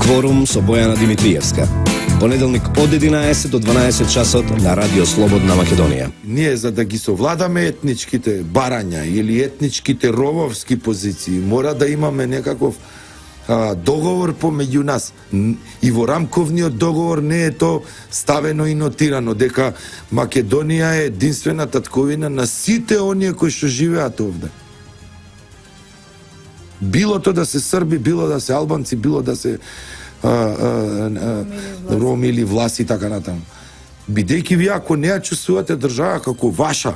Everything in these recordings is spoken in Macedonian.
Кворум со Бојана Димитриевска. Понеделник од 11 до 12 часот на Радио Слободна Македонија. Ние за да ги совладаме етничките барања или етничките рововски позиции, мора да имаме некаков договор помеѓу нас. И во рамковниот договор не е то ставено и нотирано дека Македонија е единствена татковина на сите оние кои што живеат овде. Било то да се срби, било да се албанци, било да се роми или власти, така натаму. Бидејќи вие ако не ја чувствувате држава како ваша,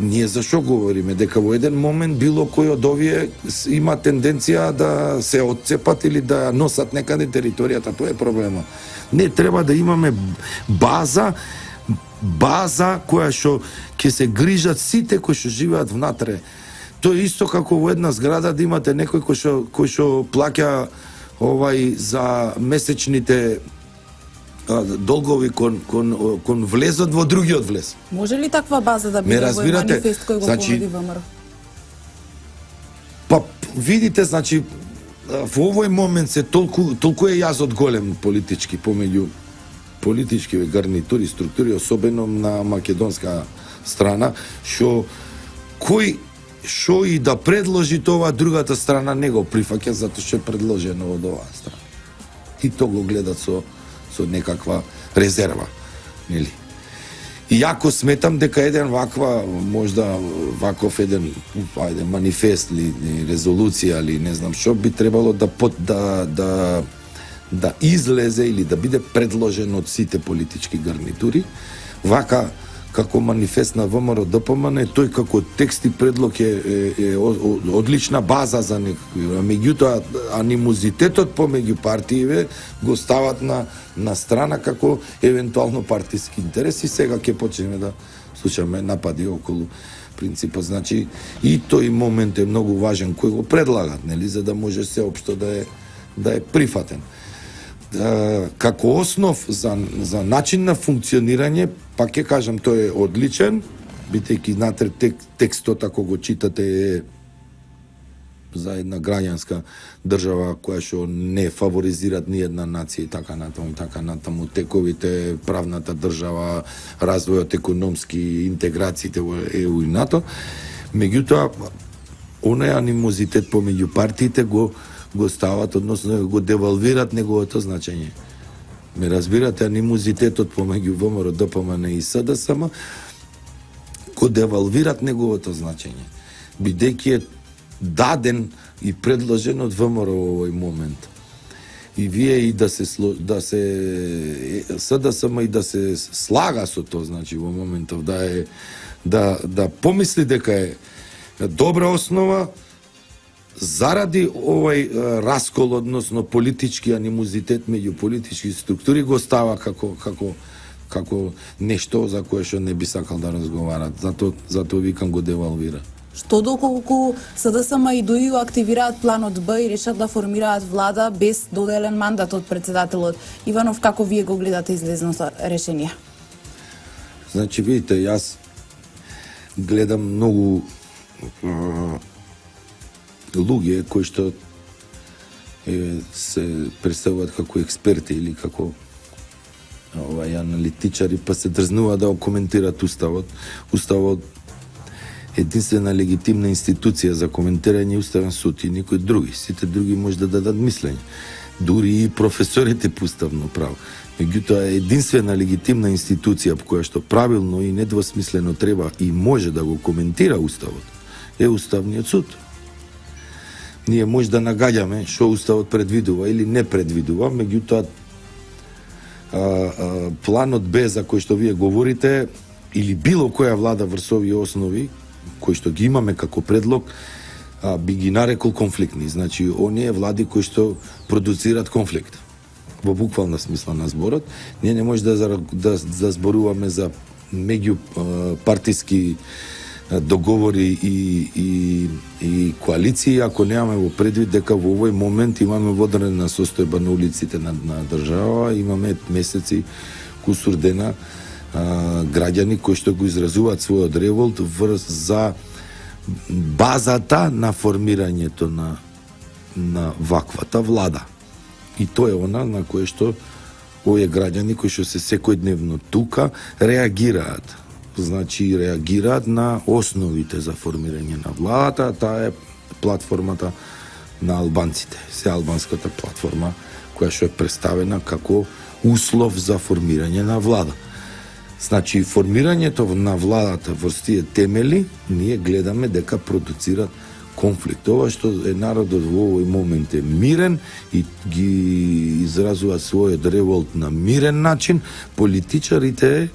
ние зашо говориме? Дека во еден момент било кој од овие има тенденција да се отцепат или да носат некаде територијата, тоа е проблема. Не треба да имаме база која што ќе се грижат сите кои што живеат внатре. Тоа е исто како во една зграда да имате некој кој што плаќа за месечните долгови кон влезот во другиот влез. Може ли таква база да биде во манифест кој го понуди ВМРО? Па видите, значи во овој момент се толку е јазот голем политички помеѓу политички гарнитури, структури, особено на македонска страна, кој што и да предложи тоа, другата страна не го прифаќа затоа што е предложено од оваа страна. И тоа го гледат со некаква резерва, нели? И ако сметам дека еден ваков еден манифест или резолуција или не знам што би требало да излезе или да биде предложен од сите политички гарнитури, вака како манифест на ВМРО ДПМН, тој како текст и предлог е одлична база за некој. Меѓутоа, анимозитетот помеѓу партиите го стават на страна како евентуално партиски интереси. Сега ќе почнеме да слушаме напади околу принципот. Значи, и тој момент е многу важен кој го предлагат, нели, за да може сеопшто да е прифатен. Како основ за начин на функционирање, пак ќе кажам, тој е одличен, бидејќи внатре текстот, ако го читате, е за една граѓанска држава која што не фаворизираат ни една нација и така натаму, тековите, правната држава, развојот економски, интеграциите во ЕУ и НАТО. Меѓутоа, оној анимозитет помеѓу партиите го стават, односно го девалвират неговото значење. Ме разбирате, анимозитетот помеѓу ВМРО, ДПМН и СДСМ го девалвират неговото значење, бидејќи е даден и предложен од ВМРО во овој момент. И вие и да се СДСМ и да се слага со тоа, значи во моментов да помисли дека е добра основа заради овој раскол, односно политички анимозитет меѓу политички структури, го става како нешто за кое што не би сакал да разговарат. Затоа викам го девалвира. Што доколку СДСМ и ДУИ активираат планот Б и решат да формираат влада без доделен мандат од председателот Иванов, како вие го гледате излезното решение? Значи, видите, јас гледам многу луѓе кои што се представуваат како експерти или како аналитичари, па се дрзнуваат да го коментираат Уставот. Уставот е единствена легитимна институција за коментирање Уставен суд и никој други. Сите други може да дадат мислење. Дури и професорите по уставно право. Меѓутоа е единствена легитимна институција која што правилно и недвосмислено треба и може да го коментира Уставот е Уставниот суд. Ние може да нагаѓаме што Уставот предвидува или не предвидува, меѓутоа планот Б за кој што вие говорите или било која влада врз овие основи кои што ги имаме како предлог, би ги нарекол конфликтни. Значи, оние влади кои што продуцираат конфликт. Во буквална смисла на зборот, ние не може да зборуваме за меѓупартиски договори и коалиции, ако немаме во предвид дека во овој момент имаме водена состојба на улиците на држава, имаме месеци, кусур дена, граѓани кои што го изразуваат својот револт за базата на формирањето на ваквата влада. И тоа е она на кое што овие граѓани кои што се секојдневно тука реагираат. Значи реагираат на основите за формирање на владата, таа е платформата на албанците, сеалбанската платформа која што е представена како услов за формирање на влада. Значи формирањето на владата во тие темели ние гледаме дека продуцират конфликт. Ова што е народот во овој момент е мирен и ги изразува својот револт на мирен начин, политичарите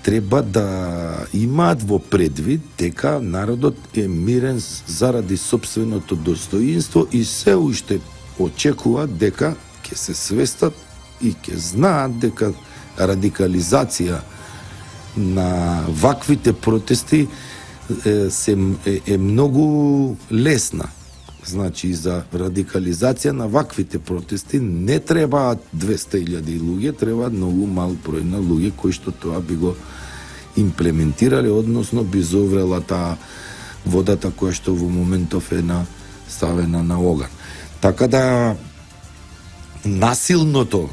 треба да имаат во предвид дека народот е мирен заради сопственото достоинство и се уште очекуваат дека ќе се свестат и ќе знаат дека радикализација на ваквите протести е многу лесна. Значи, за радикализација на ваквите протести не требаат 200.000 луѓе, требаат многу мал број на луѓе кои што тоа би го имплементирале, односно би зоврела таа водата која што во моментов е ставена на оган. Така да насилното,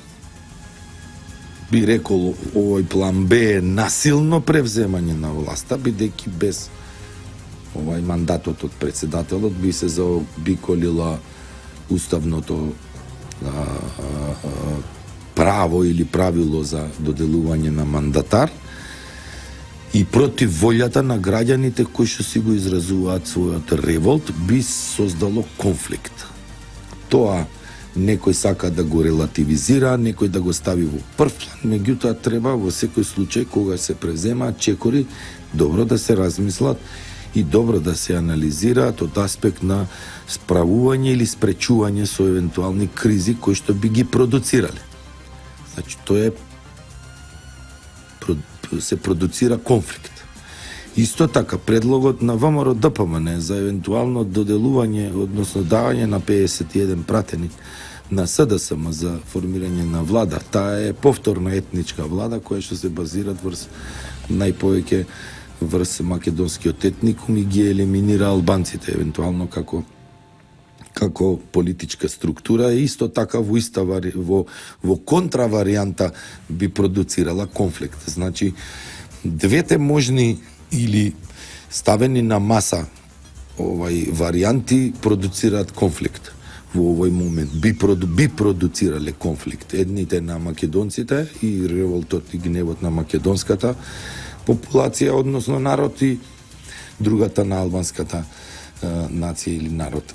би рекол, овој план Б е насилно превземање на власта, бидејќи без овај мандатот од председателот би се заобиколила уставното право или правило за доделување на мандатар и против волјата на граѓаните кои што си го изразуваат својот револт, би создало конфликт. Тоа некој сака да го релативизира, некој да го стави во прв план, меѓутоа треба во секој случај кога се преземаат чекори добро да се размислат и добро да се анализираат од аспект на справување или спречување со евентуални кризи кои што би ги продуцирале. Значи, тоа се продуцира конфликт. Исто така, предлогот на ВМРО ДПМН за евентуално доделување, односно давање на 51 пратеник на СДСМ за формирање на влада, таа е повторна етничка влада која што се базира врз најповеќе врз македонскиот етникум и ги елиминира албанците евентуално како политичка структура, и исто така во контраваријанта би продуцирала конфликт. Значи, двете можни или ставени на маса варијанти продуцираат конфликт во овој момент. Би продуцирале конфликт. Едните на македонците и револтот и гневот на македонската популација, односно народ, и другата на албанската нација или народ.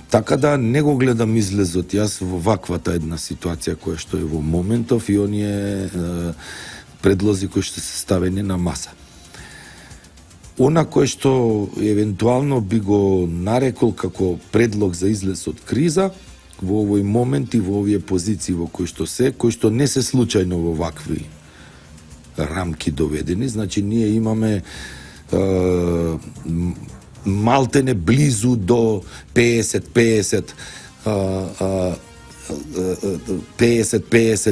Така да не го гледам излезот јас во ваквата една ситуација која што е во моментов и оние предлози кои што се ставени на маса. Она кое што евентуално би го нарекол како предлог за излез од криза во овој момент и во овие позиции во кои што не се случајно во вакви рамки доведени. Значи, ние имаме малтене близу до 50-50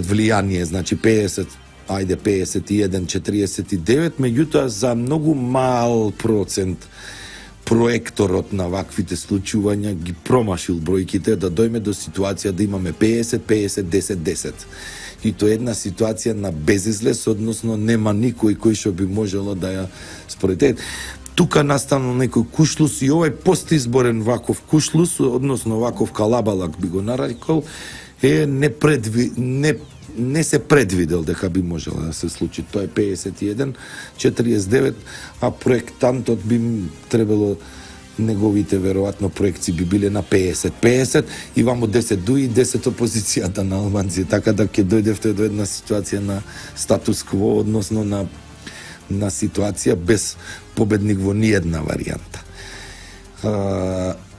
влијание, значи 51-49, меѓутоа за многу мал процент проекторот на ваквите случувања ги промашил бројките да дојме до ситуација да имаме 50-50-10-10. И тоа е една ситуација на безизлез, односно нема никој кој што би можело да ја според. Тука настанал некој кушлус и овој постизборен ваков кушлус, односно ваков калабалак би го нарекол, не се предвидел дека би можело да се случи. Тоа е 51-49, а проектантот би требало, неговите веројатно проекции би биле на 50-50 и вамо 10 дуи и 10 опозицијата на албанци, така да ќе дојдевте до една ситуација на статус кво, односно на ситуација без победник во ниедна варијанта.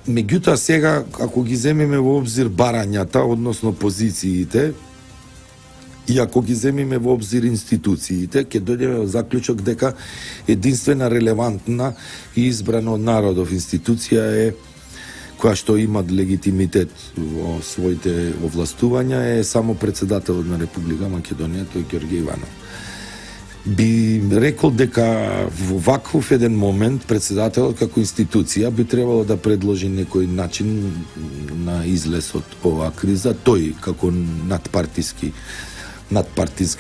Меѓутоа сега, ако ги земеме во обзир барањата, односно позициите, и ако ги земиме во обзир институциите, ќе дојдеме во заклучок дека единствена релевантна и избрана од народов институција е која што има легитимитет во своите овластувања е само председателот на Република Македонија, тој Ѓорѓе Иванов. би рекол дека во ваков еден момент председателот како институција би требало да предложи некој начин на излез од оваа криза, тој како надпартиска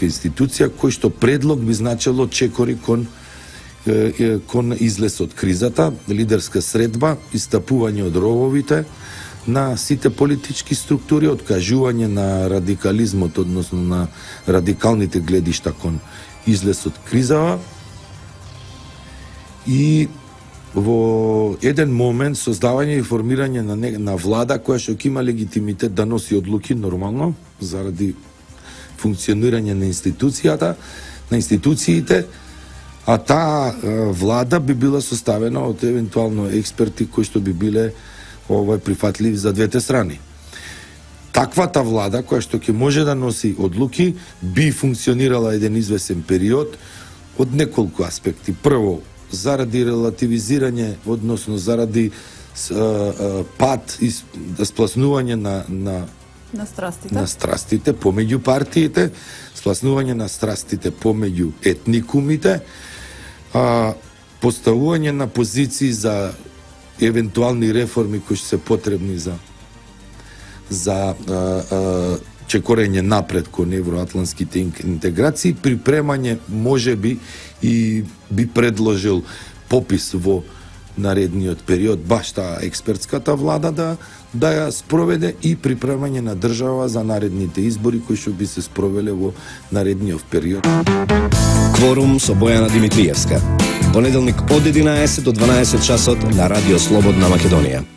институција, кој што предлог би значело чекори кон излез од кризата, лидерска средба, истапување од рововите на сите политички структури, откажување на радикализмот, односно на радикалните гледишта кон излез од кризава, и во еден момент создавање и формирање на влада која што ќе има легитимитет да носи одлуки нормално заради функционирање на институциите, а таа влада би била составена од евентуално експерти кои што би биле прифатливи за двете страни. Таквата влада, која што ќе може да носи одлуки, би функционирала еден извесен период од неколку аспекти. Прво, заради релативизирање, односно заради пат и спласнување на страстите помеѓу партиите, спласнување на страстите помеѓу етникумите, поставување на позиции за евентуални реформи кои се потребни за чекорење напред кон евроатлантските интеграции, припремање можеби и би предложил попис во наредниот период баш таа експертската влада да ја спроведе и припремање на држава за наредните избори кои што би се спровеле во наредниот период. Кворум со Бојана Димитриевска. Понеделник од 11 до 12 часот на Радио Слободна Македонија.